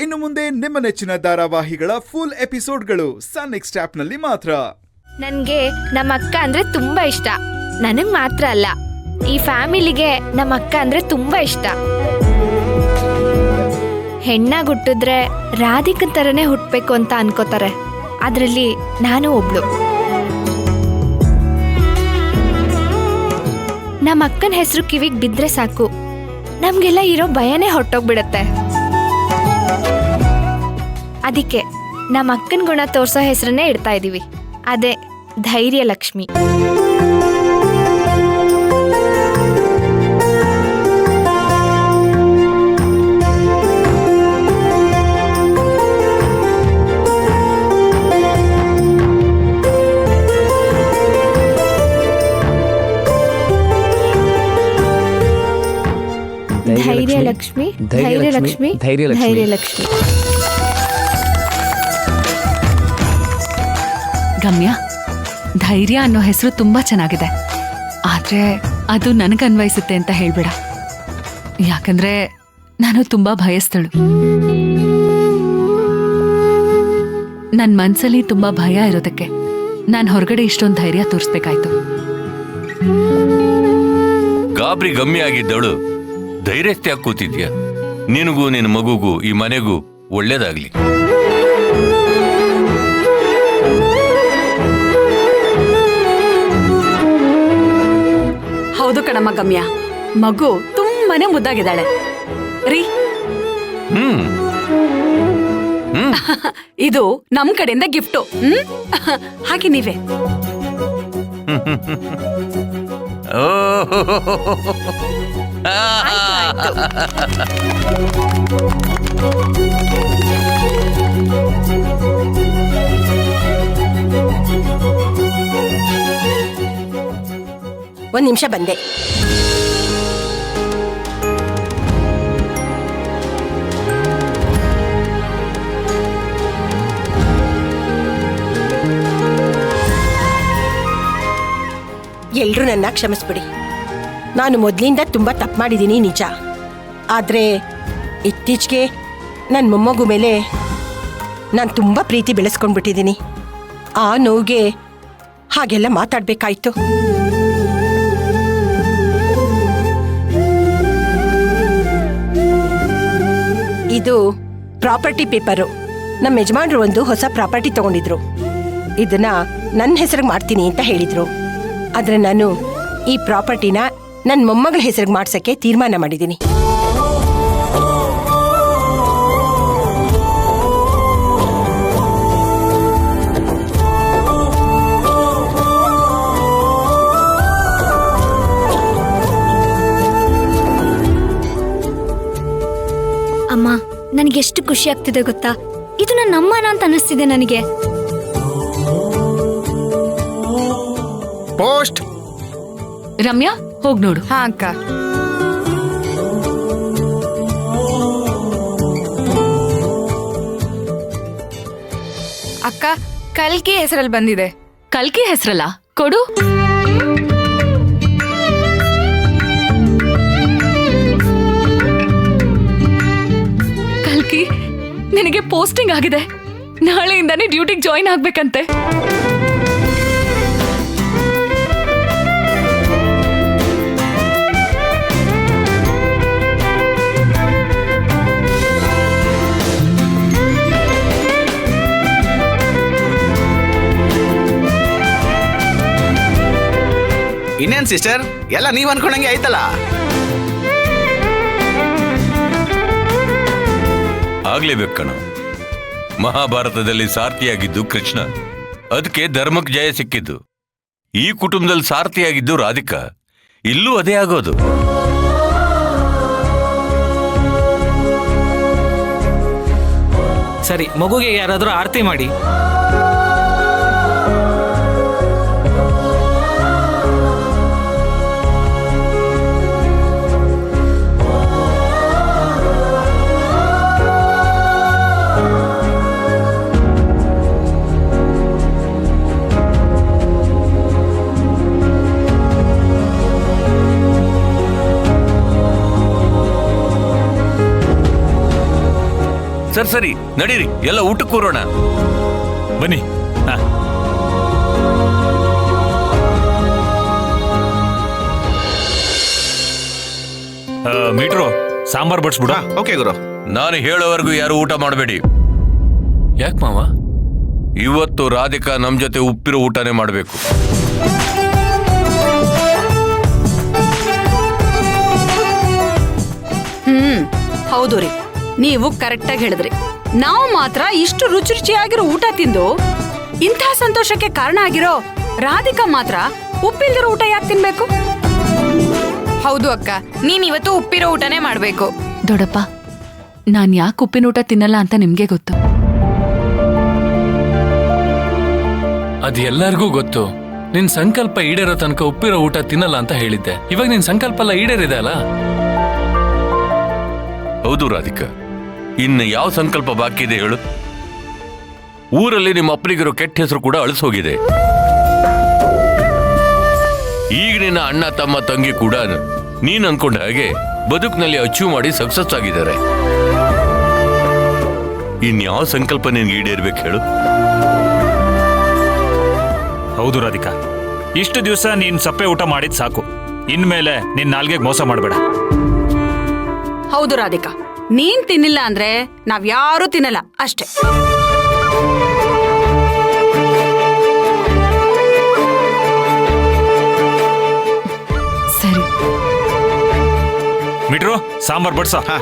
ಇನ್ನು ಮುಂದೆ ನಿಮ್ಮ ನೆಚ್ಚಿನ ಧಾರಾವಾಹಿಗಳ ಫುಲ್ ಎಪಿಸೋಡ್ಗಳು ಸನ್ ನೆಕ್ಸ್ಟ್ ಆಪ್ನಲ್ಲಿ ಮಾತ್ರ. ನನ್ಗೆ ನಮ್ಮ ಅಕ್ಕ ಅಂದ್ರೆ ತುಂಬಾ ಇಷ್ಟ. ನನಗ್ ಮಾತ್ರ ಅಲ್ಲ, ಈ ಫ್ಯಾಮಿಲಿಗೆ ನಮ್ಮ ಅಕ್ಕ ಅಂದ್ರೆ ತುಂಬಾ ಇಷ್ಟ. ಹೆಣ್ಣಾಗ್ ಹುಟ್ಟಿದ್ರೆ ರಾಧಿಕನ್ ತರನೇ ಹುಟ್ಬೇಕು ಅಂತ ಅನ್ಕೋತಾರೆ. ಅದ್ರಲ್ಲಿ ನಾನು ಒಬ್ಳು. ನಮ್ಮ ಅಕ್ಕನ ಹೆಸರು ಕಿವಿಗ್ ಬಿದ್ರೆ ಸಾಕು, ನಮ್ಗೆಲ್ಲ ಇರೋ ಭಯನೇ ಹೊಟ್ಟೋಗ್ಬಿಡತ್ತೆ. ಅದಕ್ಕೆ ನಮ್ಮ ಅಕ್ಕನ ಗುಣ ತೋರ್ಸೋ ಹೆಸರನ್ನೇ ಇಡ್ತಾ ಇದೀವಿ. ಅದೇ ಧೈರ್ಯ ಲಕ್ಷ್ಮಿ. ಧೈರ್ಯ ಲಕ್ಷ್ಮಿ, ಧೈರ್ಯ ಲಕ್ಷ್ಮಿ, ಧೈರ್ಯ ಲಕ್ಷ್ಮಿ. ಗಮ್ಯ, ಧೈರ್ಯ ಅನ್ನೋ ಹೆಸರು ತುಂಬಾ ಚೆನ್ನಾಗಿದೆ. ಆದ್ರೆ ಅದು ನನಗನ್ವಯಿಸುತ್ತೆ ಅಂತ ಹೇಳ್ಬೇಡ. ಯಾಕಂದ್ರೆ ನಾನು ತುಂಬಾ ಭಯಸ್ಥಳು. ನನ್ ಮನ್ಸಲ್ಲಿ ತುಂಬಾ ಭಯ ಇರೋದಕ್ಕೆ ನಾನ್ ಹೊರಗಡೆ ಇಷ್ಟೊಂದು ಧೈರ್ಯ ತೋರಿಸ್ಬೇಕಾಯ್ತು. ಗಾಬರಿ ಗಮ್ಮಿ ಆಗಿದ್ದವಳು ಧೈರ್ಯಸ್ತ್ಯಾಗಿ ಕೂತಿದ್ಯಾ? ನಿನಗೂ ನಿನ್ನ ಮಗುಗೂ ಈ ಮನೆಗೂ ಒಳ್ಳೇದಾಗ್ಲಿ. ಹೌದು ಕಣಮ್ಮ ಗಮ್ಯ, ಮಗು ತುಂಬಾನೇ ಮುದ್ದಾಗಿದ್ದಾಳೆ ರೀ. ಇದು ನಮ್ ಕಡೆಯಿಂದ ಗಿಫ್ಟು. ಹಾಗೆ ನೀವೇ. ಒಂದ್ ನಿಮಿಷ ಬಂದೆ. ಎಲ್ರೂ ನನ್ನ ಕ್ಷಮಿಸ್ಬಿಡಿ. ನಾನು ಮೊದಲಿಂದ ತುಂಬಾ ತಪ್ಪು ಮಾಡಿದ್ದೀನಿ ನಿಜ. ಆದ್ರೆ ಇತ್ತೀಚೆಗೆ ನನ್ನ ಮೊಮ್ಮಗು ಮೇಲೆ ನಾನು ತುಂಬಾ ಪ್ರೀತಿ ಬೆಳೆಸ್ಕೊಂಡ್ಬಿಟ್ಟಿದ್ದೀನಿ. ಆ ನೋವಿಗೆ ಹಾಗೆಲ್ಲ ಮಾತಾಡ್ಬೇಕಾಯ್ತು. ಇದು ಪ್ರಾಪರ್ಟಿ ಪೇಪರು. ನಮ್ಮ ಯಜಮಾನ್ರು ಒಂದು ಹೊಸ ಪ್ರಾಪರ್ಟಿ ತಗೊಂಡಿದ್ರು. ಇದನ್ನ ನನ್ನ ಹೆಸರಿಗೆ ಮಾಡ್ತೀನಿ ಅಂತ ಹೇಳಿದ್ರು. ಆದ್ರೆ ನಾನು ಈ ಪ್ರಾಪರ್ಟಿನ ನನ್ನ ಮೊಮ್ಮಗಳ ಹೆಸರಿಗೆ ಮಾಡ್ಸಕ್ಕೆ ತೀರ್ಮಾನ ಮಾಡಿದ್ದೀನಿ. ಅಮ್ಮ, ನನಗೆಷ್ಟು ಖುಷಿ ಆಗ್ತಿದೆ ಗೊತ್ತಾ? ಇದು ನನ್ನ ಅಮ್ಮನ ಅಂತ ಅನಿಸ್ತಿದೆ ನನಗೆ. ಪೋಸ್ಟ್. ರಮ್ಯಾ, ಹೋಗ್ ನೋಡು. ಹಾ ಅಕ್ಕ. ಅಕ್ಕ, ಕಲ್ಕಿ ಹೆಸರಲ್ಲಿ ಬಂದಿದೆ. ಕಲ್ಕಿ ಹೆಸರಲ್ಲ, ಕೊಡು. ಕಲ್ಕಿ, ನಿನಗೆ ಪೋಸ್ಟಿಂಗ್ ಆಗಿದೆ. ನಾಳೆಯಿಂದಾನೇ ಡ್ಯೂಟಿಗೆ ಜಾಯಿನ್ ಆಗ್ಬೇಕಂತೆ. ಇನ್ನೇನ್ ಸಿಸ್ಟರ್, ಎಲ್ಲ ನೀವ್ ಅನ್ಕೊಂಡಂಗೆ ಆಯ್ತಲ್ಲ. ಆಗ್ಲೇಬೇಕು ಕಣ. ಮಹಾಭಾರತದಲ್ಲಿ ಸಾರಥಿಯಾಗಿದ್ದು ಕೃಷ್ಣ, ಅದಕ್ಕೆ ಧರ್ಮಕ್ಕೆ ಜಯ ಸಿಕ್ಕಿದ್ದು. ಈ ಕುಟುಂಬದಲ್ಲಿ ಸಾರಥಿಯಾಗಿದ್ದು ರಾಧಿಕಾ, ಇಲ್ಲೂ ಅದೇ ಆಗೋದು. ಸರಿ, ಮಗುಗೆ ಯಾರಾದ್ರೂ ಆರತಿ ಮಾಡಿ. ಸರಿ ನಡೀರಿ ಎಲ್ಲ ಊಟಕ್ಕೆ ಕೂರೋಣ. ಬನ್ನಿ. ಹಾ. ಮೀಟ್ರು ಸಾಂಬಾರ್ ಬಡ್ಸ್ಬಿಡ. ಓಕೆ ಗುರು. ನಾನು ಹೇಳೋವರೆಗೂ ಯಾರು ಊಟ ಮಾಡಬೇಡಿ. ಯಾಕೆ ಮಾವ? ಇವತ್ತು ರಾಧಿಕಾ ನಮ್ ಜೊತೆ ಉಪ್ಪಿರೋ ಊಟನೇ ಮಾಡಬೇಕು. ಹೌದು ರೀ, ನೀವು ಕರೆಕ್ಟಾಗಿ ಹೇಳಿದ್ರಿ. ನಾವು ಮಾತ್ರ ಇಷ್ಟು ರುಚಿ ರುಚಿಯಾಗಿರೋ ಊಟ ತಿಂದು ಇಂಥ ಸಂತೋಷಕ್ಕೆ ಕಾರಣ ಆಗಿರೋ ರಾಧಿಕಾ ಮಾತ್ರ ಉಪ್ಪಿಲ್ದಿರೋ ಊಟ ಯಾಕೆ ತಿನ್ಬೇಕು? ಹೌದು ಅಕ್ಕ, ನೀನ್ ಇವತ್ತು ಉಪ್ಪಿರೋ ಊಟನೇ ಮಾಡ್ಬೇಕು. ದೊಡ್ಡಪ್ಪ, ನಾನ್ ಯಾಕೆ ಉಪ್ಪಿನ ಊಟ ತಿನ್ನಲ್ಲ ಅಂತ ನಿಮ್ಗೆ ಗೊತ್ತು. ಅದು ಎಲ್ಲರಿಗೂ ಗೊತ್ತು. ನಿನ್ ಸಂಕಲ್ಪ ಈಡೇರೋ ತನಕ ಉಪ್ಪಿರೋ ಊಟ ತಿನ್ನಲ್ಲ ಅಂತ ಹೇಳಿದ್ದೆ. ಇವಾಗ ನಿನ್ ಸಂಕಲ್ಪ ಎಲ್ಲ ಈಡೇರಿದೆ ಅಲ್ಲ. ಹೌದು ರಾಧಿಕಾ, ಇನ್ನು ಯಾವ ಸಂಕಲ್ಪ ಬಾಕಿ ಇದೆ ಹೇಳು? ಊರಲ್ಲಿ ನಿಮ್ಮ ಅಪ್ಪನಿಗಿರೋ ಕೆಟ್ಟ ಹೆಸರು ಕೂಡ ಅಳಿಸೋಗಿದೆ. ಈಗ ನಿನ್ನ ಅಣ್ಣ ತಮ್ಮ ತಂಗಿ ಕೂಡ ನೀನ್ ಅನ್ಕೊಂಡ ಹಾಗೆ ಬದುಕಿನಲ್ಲಿ ಅಚೀವ್ ಮಾಡಿ ಸಕ್ಸಸ್ ಆಗಿದ್ದಾರೆ. ಇನ್ಯಾವ ಸಂಕಲ್ಪ ನಿನ್ಗೆ ಈಡೇರ್ಬೇಕು ಹೇಳು? ಹೌದು ರಾಧಿಕಾ, ಇಷ್ಟು ದಿವಸ ನೀನ್ ಸಪ್ಪೆ ಊಟ ಮಾಡಿದ್ ಸಾಕು. ಇನ್ಮೇಲೆ ನಿನ್ ನಾಲ್ಗೆಗೆ ಮೋಸ ಮಾಡಬೇಡ. ಹೌದು ರಾಧಿಕಾ, ನೀನ್ ತಿನ್ನಿಲ್ಲ ಅಂದ್ರೆ ನಾವ್ಯಾರೂ ತಿನ್ನಲ್ಲ ಅಷ್ಟೇ. ಸರಿ. ಮೀಟ್ರು ಸಾಂಬಾರ್ ಬಡ್ಸ. ಹಾ.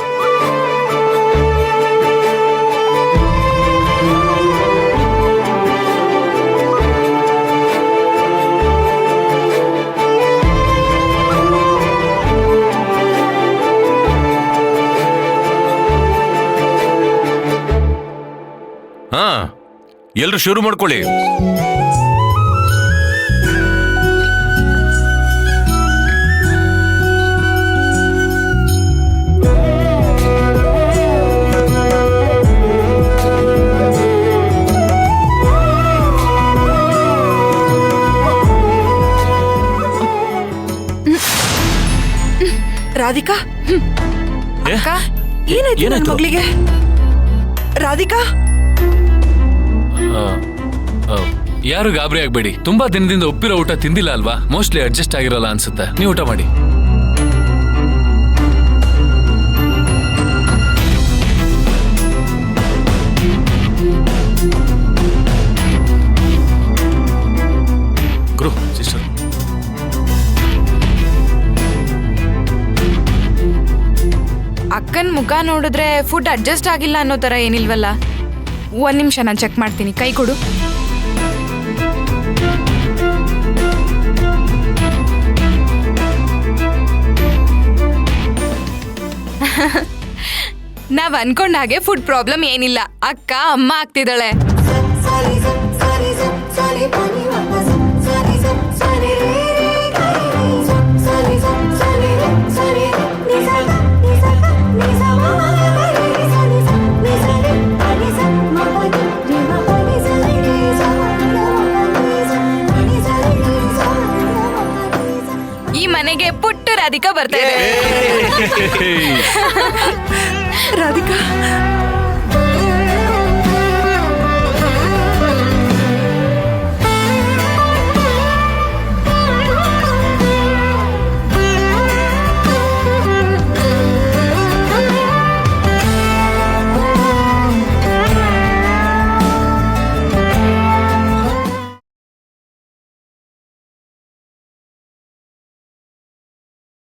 ಹಾ, ಎಲ್ರು ಶುರು ಮಾಡ್ಕೊಳ್ಳಿ. ರಾಧಿಕಾ, ಏ? ಏನಾಯ್ತು ನನ್ನ ಏನಾಯ್ತು? ಮಗಳಿಗೆ? ರಾಧಿಕಾ, ಯಾರು ಗಾಬರಿ ಆಗ್ಬೇಡಿ. ತುಂಬಾ ದಿನದಿಂದ ಉಪ್ಪಿರೋ ಊಟ ತಿಂದಿಲ್ಲ ಅಲ್ವಾ? ಮೋಸ್ಟ್ಲಿ ಅಡ್ಜಸ್ಟ್ ಆಗಿರಲ್ಲ ಅನ್ಸುತ್ತೆ. ನೀವು ಊಟ ಮಾಡಿ. ಗುರು, ಸಿಸ್ಟರ್, ಅಕ್ಕನ್ ಮುಖ ನೋಡಿದ್ರೆ ಫುಡ್ ಅಡ್ಜಸ್ಟ್ ಆಗಿಲ್ಲ ಅನ್ನೋ ತರ ಏನಿಲ್ವಲ್ಲ? ಒಂದ್ ನಿಮಿಷ, ನಾನು ಚೆಕ್ ಮಾಡ್ತೀನಿ. ಕೈ ಕೊಡು. ನಾವ್ ಅನ್ಕೊಂಡ ಹಾಗೆ ಫುಡ್ ಪ್ರಾಬ್ಲಮ್ ಏನಿಲ್ಲ. ಅಕ್ಕ ಅಮ್ಮ ಆಗ್ತಿದ್ದಾಳೆ. ಈ ಮನೆಗೆ ಪುಟ್ಟ ರಾಧಿಕಾ ಬರ್ತಾ ಇದೆ. ರಾಧಿಕಾ